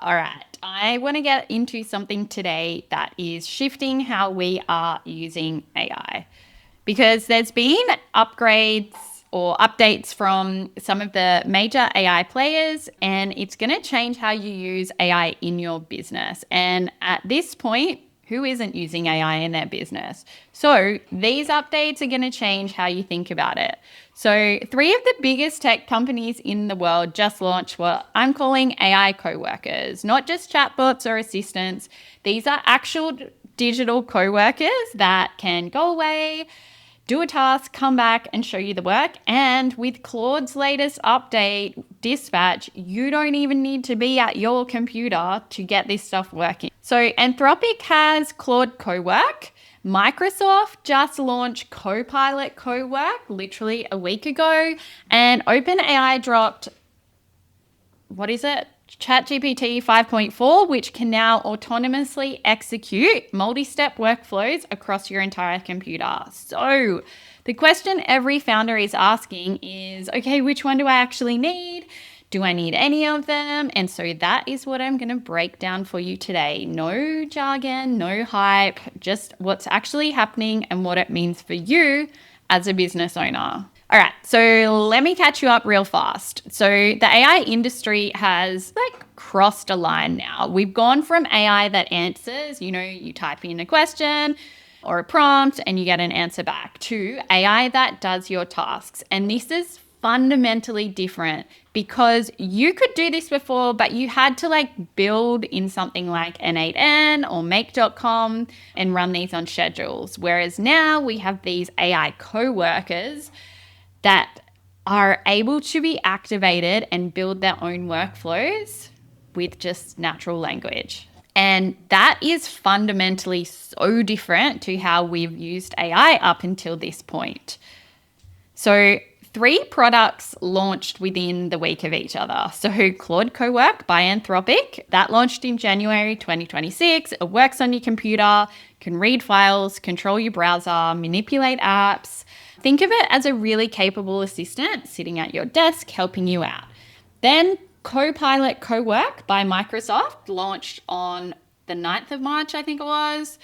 All right. I want to get into something today that is shifting how we are using AI because there's been upgrades or updates from some of the major AI players, and it's going to change how you use AI in your business. And at this point, who isn't using AI in their business? So these updates are going to change how you think about it. So 3 of the biggest tech companies in the world just launched what I'm calling AI coworkers, not just chatbots or assistants. These are actual digital coworkers that can go away, do a task, come back and show you the work. And with Claude's latest update, Dispatch, you don't even need to be at your computer to get this stuff working. So Anthropic has Claude Cowork. Microsoft just launched Copilot Cowork literally a week ago. And OpenAI dropped, ChatGPT 5.4, which can now autonomously execute multi-step workflows across your entire computer. So the question every founder is asking is, okay, which one do I actually need? Do I need any of them? And so that is what I'm going to break down for you today. No jargon, no hype, just what's actually happening and what it means for you as a business owner. All right, so let me catch you up real fast. So the AI industry has crossed a line now. We've gone from AI that answers, you type in a question or a prompt and you get an answer back, to AI that does your tasks. And this is fundamentally different because you could do this before, but you had to build in something like N8N or make.com and run these on schedules. Whereas now we have these AI coworkers that are able to be activated and build their own workflows with just natural language. And that is fundamentally so different to how we've used AI up until this point. So 3 products launched within the week of each other. So Claude Cowork by Anthropic, that launched in January 2026. It works on your computer, can read files, control your browser, manipulate apps. Think of it as a really capable assistant sitting at your desk helping you out. Then Copilot Cowork by Microsoft launched on the 9th of March, I think it was.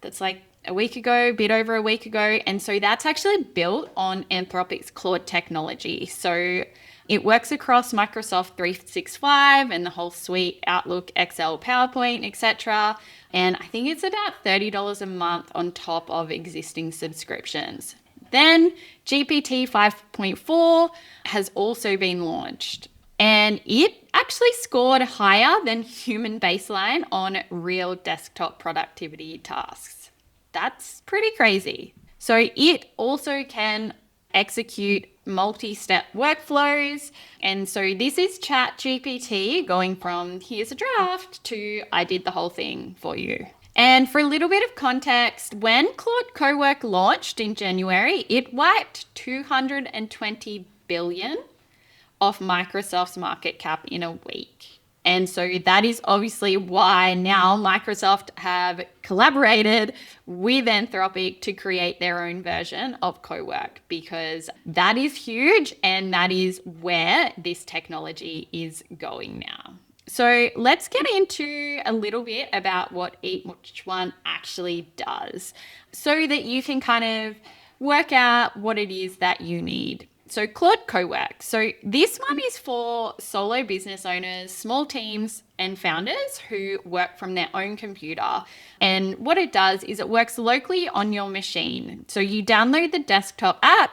That's a week ago, a bit over a week ago. And so that's actually built on Anthropic's Claude technology. So it works across Microsoft 365 and the whole suite, Outlook, Excel, PowerPoint, etc. And I think it's about $30 a month on top of existing subscriptions. Then GPT 5.4 has also been launched, and it actually scored higher than human baseline on real desktop productivity tasks. That's pretty crazy. So it also can execute multi-step workflows. And so this is ChatGPT going from here's a draft to I did the whole thing for you. And for a little bit of context, when Claude Cowork launched in January, it wiped $220 billion off Microsoft's market cap in a week. And so that is obviously why now Microsoft have collaborated with Anthropic to create their own version of Cowork, because that is huge and that is where this technology is going now. So let's get into a little bit about what each one actually does so that you can kind of work out what it is that you need. So Claude Cowork. So this one is for solo business owners, small teams and founders who work from their own computer. And what it does is it works locally on your machine. So you download the desktop app,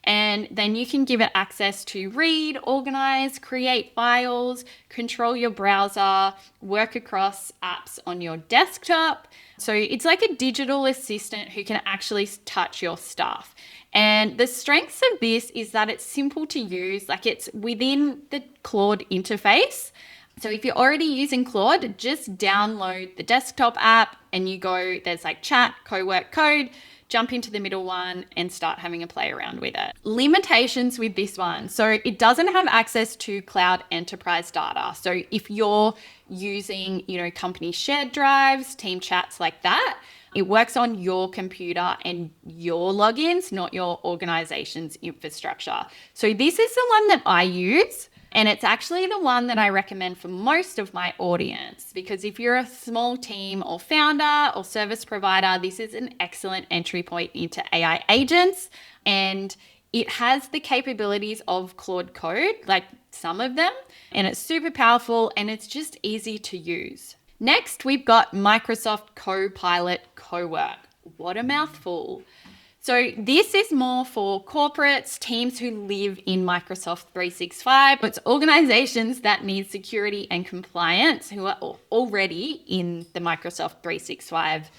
and then you can give it access to read, organize, create files, control your browser, work across apps on your desktop. So it's like a digital assistant who can actually touch your stuff. And the strengths of this is that it's simple to use, it's within the Claude interface. So if you're already using Claude, just download the desktop app and you go, there's chat, Cowork, code, jump into the middle one and start having a play around with it. Limitations with this one. So it doesn't have access to cloud enterprise data. So if you're using, company shared drives, team chats like that, it works on your computer and your logins, not your organization's infrastructure. So this is the one that I use. And it's actually the one that I recommend for most of my audience, because if you're a small team or founder or service provider, this is an excellent entry point into AI agents. And it has the capabilities of Claude Code, like some of them, and it's super powerful and it's just easy to use. Next, we've got Microsoft Copilot Cowork. What a mouthful. So this is more for corporates, teams who live in Microsoft 365. It's organizations that need security and compliance who are already in the Microsoft 365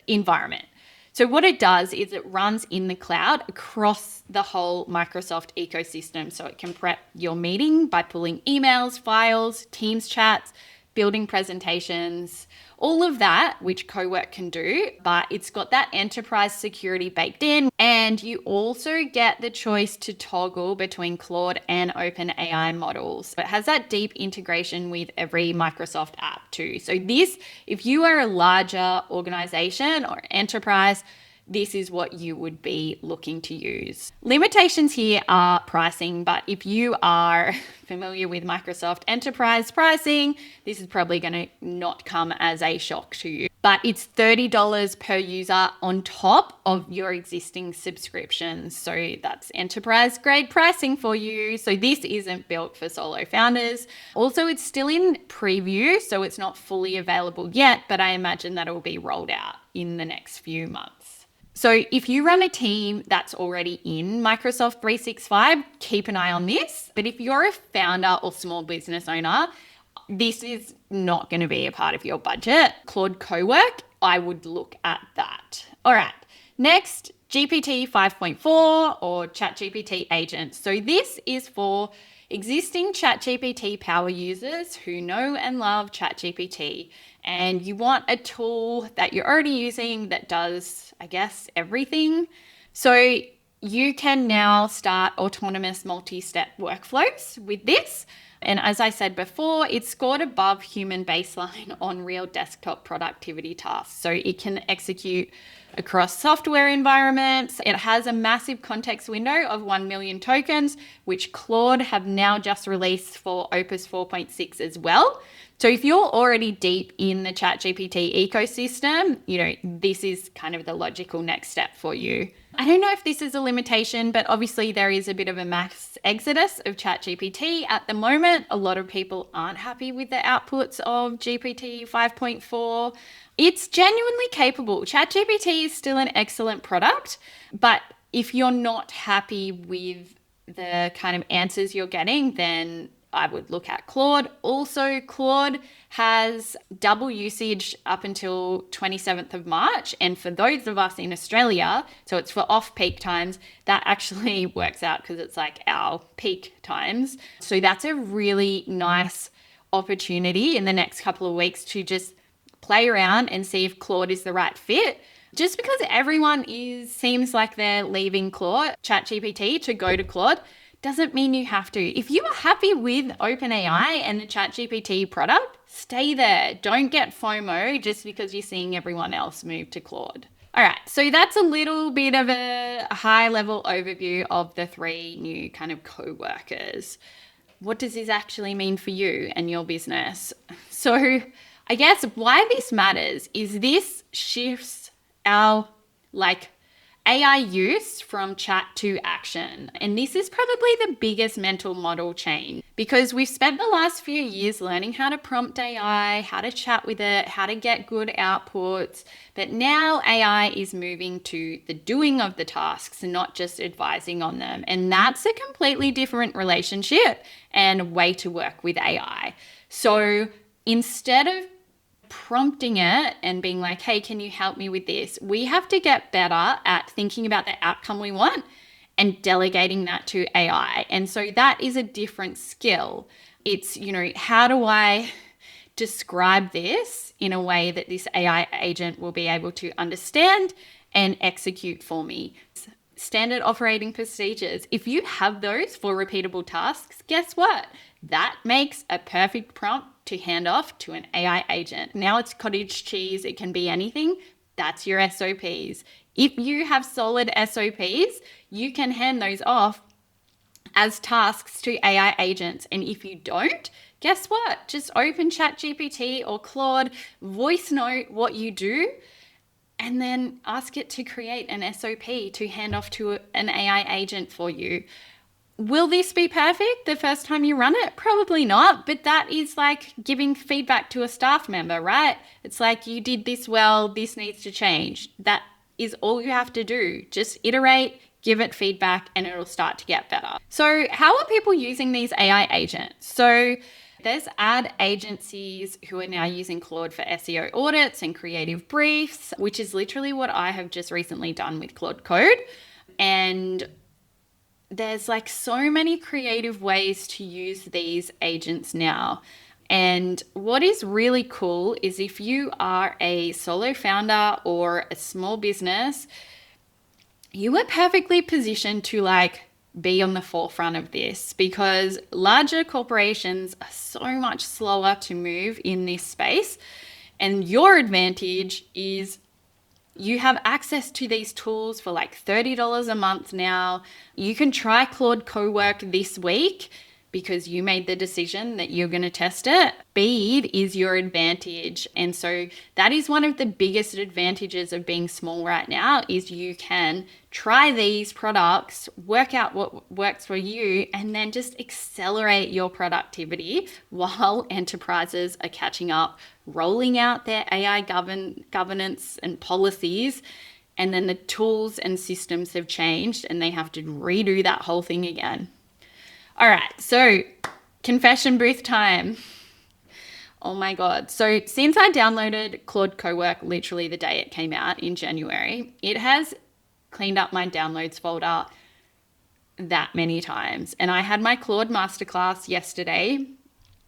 environment. So what it does is it runs in the cloud across the whole Microsoft ecosystem. So it can prep your meeting by pulling emails, files, Teams chats, building presentations, all of that, which Cowork can do, but it's got that enterprise security baked in. And you also get the choice to toggle between Claude and OpenAI models. It has that deep integration with every Microsoft app too. So this, if you are a larger organization or enterprise, this is what you would be looking to use. Limitations here are pricing, but if you are familiar with Microsoft enterprise pricing, this is probably going to not come as a shock to you. But it's $30 per user on top of your existing subscriptions. So that's enterprise grade pricing for you. So this isn't built for solo founders. Also, it's still in preview, so it's not fully available yet, but I imagine that it will be rolled out in the next few months. So if you run a team that's already in Microsoft 365, keep an eye on this. But if you're a founder or small business owner, this is not going to be a part of your budget. Claude Cowork, I would look at that. All right, next, GPT 5.4 or ChatGPT agents. So this is for existing ChatGPT power users who know and love ChatGPT, and you want a tool that you're already using that does, I guess, everything. So you can now start autonomous multi-step workflows with this. And as I said before, it's scored above human baseline on real desktop productivity tasks. So it can execute across software environments. It has a massive context window of 1 million tokens, which Claude have now just released for Opus 4.6 as well. So if you're already deep in the ChatGPT ecosystem, this is kind of the logical next step for you. I don't know if this is a limitation, but obviously there is a bit of a mass exodus of ChatGPT at the moment. A lot of people aren't happy with the outputs of GPT 5.4. It's genuinely capable. ChatGPT is still an excellent product, but if you're not happy with the kind of answers you're getting, then I would look at Claude. Also, Claude has double usage up until 27th of March. And for those of us in Australia, so it's for off-peak times, that actually works out because it's like our peak times. So that's a really nice opportunity in the next couple of weeks to just play around and see if Claude is the right fit. Just because everyone seems like they're leaving ChatGPT to go to Claude, doesn't mean you have to. If you are happy with OpenAI and the ChatGPT product, stay there. Don't get FOMO just because you're seeing everyone else move to Claude. All right, so that's a little bit of a high-level overview of the 3 new kind of co-workers. What does this actually mean for you and your business? So I guess why this matters is this shifts our AI use from chat to action. And this is probably the biggest mental model change because we've spent the last few years learning how to prompt AI, how to chat with it, how to get good outputs. But now AI is moving to the doing of the tasks and not just advising on them. And that's a completely different relationship and way to work with AI. So instead of prompting it and being like, hey, can you help me with this? We have to get better at thinking about the outcome we want and delegating that to AI. And so that is a different skill. It's, how do I describe this in a way that this AI agent will be able to understand and execute for me? Standard operating procedures. If you have those for repeatable tasks, guess what? That makes a perfect prompt to hand off to an AI agent. Now it's cottage cheese. It can be anything. That's your SOPs. If you have solid SOPs, you can hand those off as tasks to AI agents. And if you don't, guess what? Just open ChatGPT or Claude, voice note what you do, and then ask it to create an SOP to hand off to an AI agent for you. Will this be perfect the first time you run it? Probably not, but that is like giving feedback to a staff member, right? It's like, you did this well, this needs to change. That is all you have to do. Just iterate, give it feedback, and it'll start to get better. So how are people using these AI agents? So there's ad agencies who are now using Claude for SEO audits and creative briefs, which is literally what I have just recently done with Claude Code. And there's like so many creative ways to use these agents now. And what is really cool is if you are a solo founder or a small business, you are perfectly positioned to like be on the forefront of this, because larger corporations are so much slower to move in this space. And your advantage is you have access to these tools for like $30 a month now. You can try Claude Cowork this week because you made the decision that you're going to test it. Speed is your advantage. And so that is one of the biggest advantages of being small right now, is you can try these products, work out what works for you, and then just accelerate your productivity while enterprises are catching up, rolling out their AI governance and policies. And then the tools and systems have changed and they have to redo that whole thing again. All right, so confession booth time. Oh my God. So since I downloaded Claude Cowork literally the day it came out in January, it has cleaned up my downloads folder that many times. And I had my Claude masterclass yesterday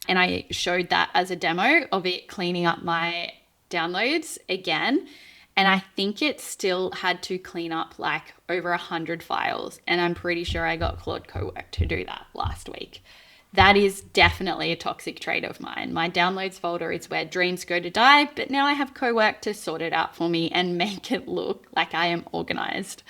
and I showed that as a demo of it cleaning up my downloads again. And I think it still had to clean up like over 100 files. And I'm pretty sure I got Claude Cowork to do that last week. That is definitely a toxic trait of mine. My downloads folder is where dreams go to die, but now I have Cowork to sort it out for me and make it look like I am organized.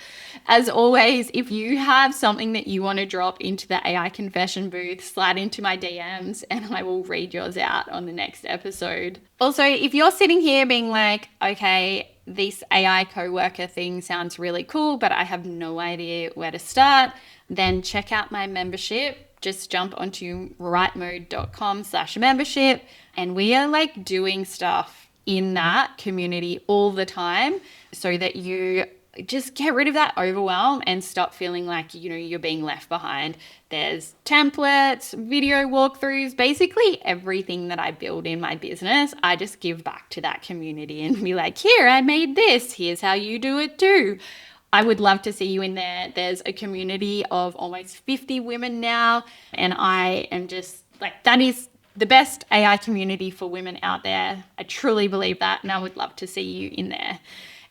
As always, if you have something that you want to drop into the AI confession booth, slide into my DMs and I will read yours out on the next episode. Also, if you're sitting here being like, okay, this AI coworker thing sounds really cool, but I have no idea where to start, then check out my membership. Just jump onto rightmode.com/membership. And we are like doing stuff in that community all the time so that you just get rid of that overwhelm and stop feeling like, you're being left behind. There's templates, video walkthroughs, basically everything that I build in my business. I just give back to that community and be like, here, I made this. Here's how you do it too. I would love to see you in there. There's a community of almost 50 women now. And I am just like, that is the best AI community for women out there. I truly believe that. And I would love to see you in there.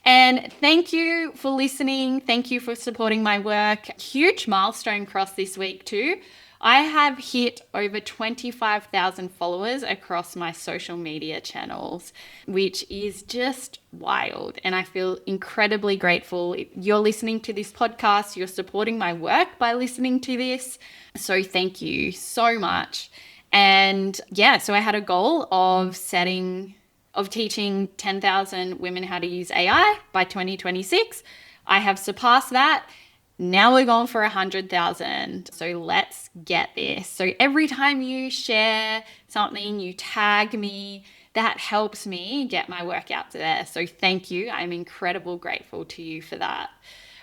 And thank you for listening. Thank you for supporting my work. Huge milestone crossed this week too. I have hit over 25,000 followers across my social media channels, which is just wild. And I feel incredibly grateful. You're listening to this podcast. You're supporting my work by listening to this. So thank you so much. And yeah, so I had a goal of teaching 10,000 women how to use AI by 2026. I have surpassed that. Now we're going for 100,000. So let's get this. So every time you share something, you tag me, that helps me get my work out there. So thank you. I'm incredibly grateful to you for that.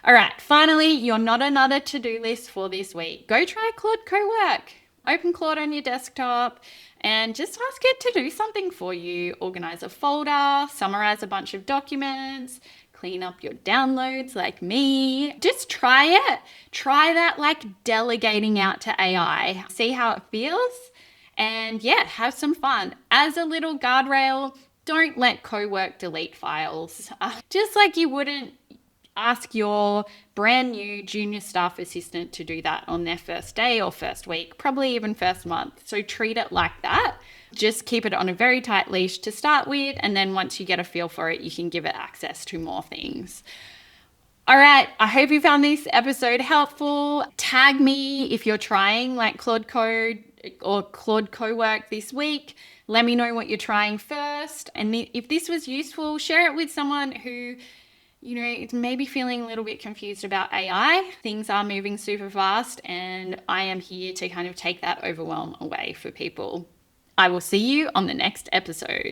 All right. Finally, you're not another to-do list for this week. Go try Claude Cowork. Open Claude on your desktop and just ask it to do something for you. Organize a folder, summarize a bunch of documents, clean up your downloads like me. Just try it. Try that like delegating out to AI. See how it feels. And yeah, have some fun. As a little guardrail, don't let Cowork delete files. Just like you wouldn't ask your brand new junior staff assistant to do that on their first day or first week, probably even first month. So treat it like that. Just keep it on a very tight leash to start with. And then once you get a feel for it, you can give it access to more things. All right, I hope you found this episode helpful. Tag me if you're trying like Claude Code or Claude Cowork this week. Let me know what you're trying first. And if this was useful, share it with someone who, is maybe feeling a little bit confused about AI. Things are moving super fast, and I am here to kind of take that overwhelm away for people. I will see you on the next episode.